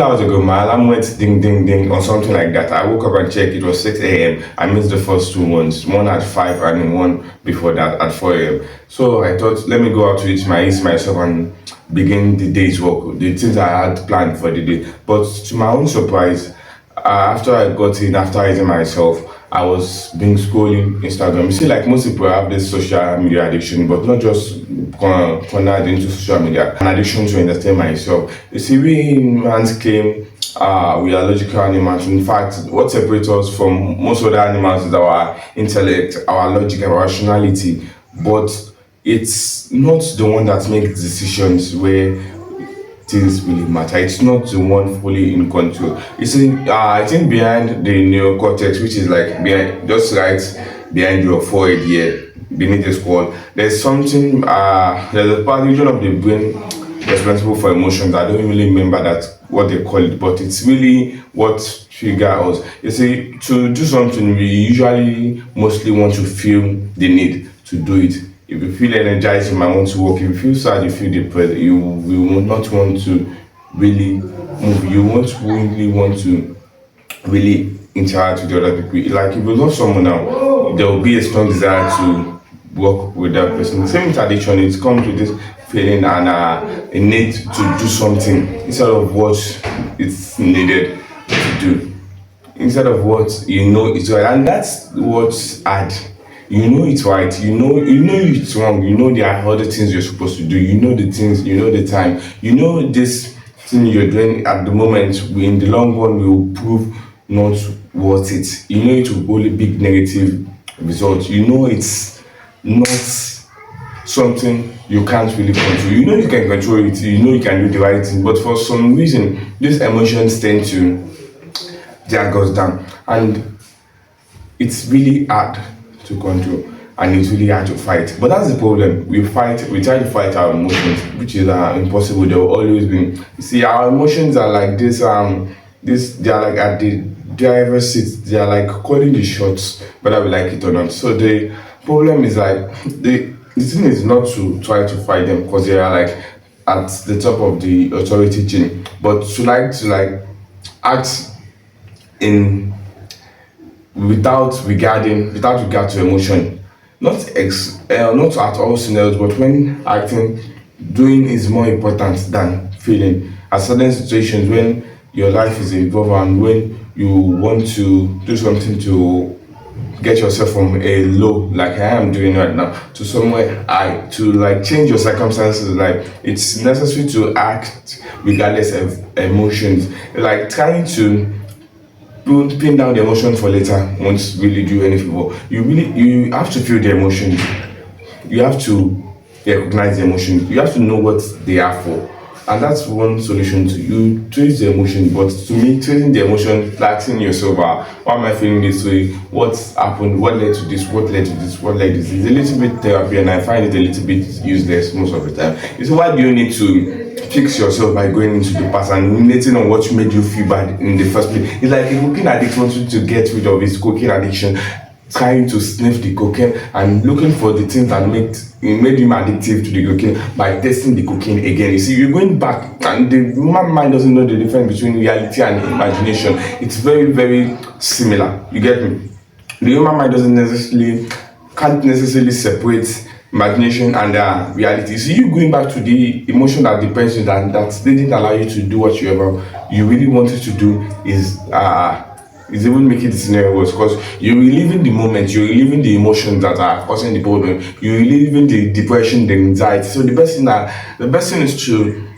hours ago, my alarm went ding, ding, ding, or something like that. I woke up and checked. It was 6 a.m. I missed the first two ones, one at 5 and one before that at 4 a.m. So I thought, let me go out to ease myself and begin the day's work, the things I had planned for the day. But to my own surprise, after I got in, after eating myself, I was being scrolling Instagram. You see, like most people have this social media addiction, but not just cornered into social media, an addiction to entertain myself. You see, we humans came, we are logical animals. In fact, what separates us from most other animals is our intellect, our logic, our rationality. But it's not the one that makes decisions where things really matter. It's not the one fully in control. You see, I think behind the neocortex, which is like behind, just right behind your forehead here, beneath the skull, there's something. There's a part region of the brain responsible for emotions. I don't really remember that what they call it, but it's really what triggers us. You see, to do something, we usually mostly want to feel the need to do it. If you feel energized, you might want to work. If you feel sad, you feel depressed, you will not want to really move. You won't really want to really interact with the other people. Like if you love someone now, there will be a strong desire to work with that person. Same with addiction, it comes with this feeling and a need to do something instead of what it's needed to do. Instead of what you know is right. And that's what's hard. You know it's right, you know it's wrong, you know there are other things you're supposed to do, you know the things, you know the time, you know this thing you're doing at the moment in the long run will prove not worth it. You know it will only big negative results. You know it's not something you can't really control. You know you can control it, you know you can do the right thing, but for some reason these emotions tend to drag us down, and it's really hard to control and it's really hard to fight. But that's the problem. We try to fight our emotions, which is impossible. There will always be. You see, our emotions are like this. They are like at the driver's seat. They are like calling the shots, whether we like it or not. So the problem is like the thing is not to try to fight them because they are like at the top of the authority chain, but to like act in without regard to emotion, not at all scenarios, but when acting, doing is more important than feeling. At certain situations when your life is involved and when you want to do something to get yourself from a low like I am doing right now to somewhere high, to like change your circumstances, like it's necessary to act regardless of emotions. Like trying to pin down the emotion for later won't really do any favor. You have to feel the emotion. You have to recognize the emotion. You have to know what they are for. And that's one solution to you trace the emotion. But to me, tracing the emotion, asking yourself, why am I feeling this way? What's happened? What led to this? What led to this? What led to this? It's a little bit therapy, and I find it a little bit useless most of the time. You see, why do you need to fix yourself by going into the past and ruminating on what made you feel bad in the first place? It's like a cocaine addict wants you to get rid of his cocaine addiction, trying to sniff the cocaine and looking for the things that made him addictive to the cocaine by testing the cocaine again. You see, you're going back, and the human mind doesn't know the difference between reality and imagination. It's very, very similar. You get me? The human mind can't necessarily separate imagination and reality. See, you going back to the emotion that depends on that didn't allow you to do what you really wanted to do is even making the scenario worse because you're reliving the moment, you're reliving the emotions that are causing the problem, you're reliving the depression, the anxiety. So the best thing is to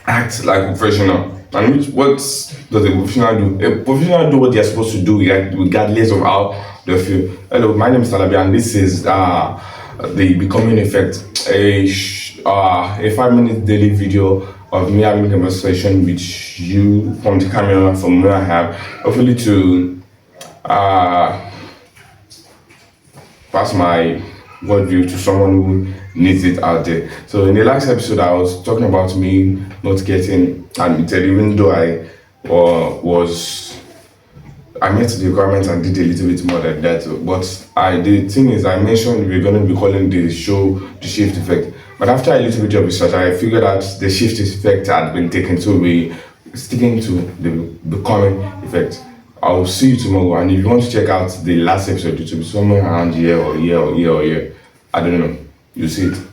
act like a professional. And what does a professional do? A professional do what they're supposed to do, regardless of how they feel. Hello, my name is Talabi, and this is the Becoming Effect, a 5 minute daily video of me having a conversation with you from the camera from where I have, hopefully to pass my worldview to someone who needs it out there. So in the last episode, I was talking about me not getting admitted, even though I met the requirements and did a little bit more than that. But the thing is, I mentioned we're going to be calling the show the shift effect. But after a little bit of research, I figured out the shift effect had been taken. So we sticking to the becoming effect. I'll see you tomorrow, and if you want to check out the last episode, it will be somewhere around here or here or here or here. I don't know. You see it.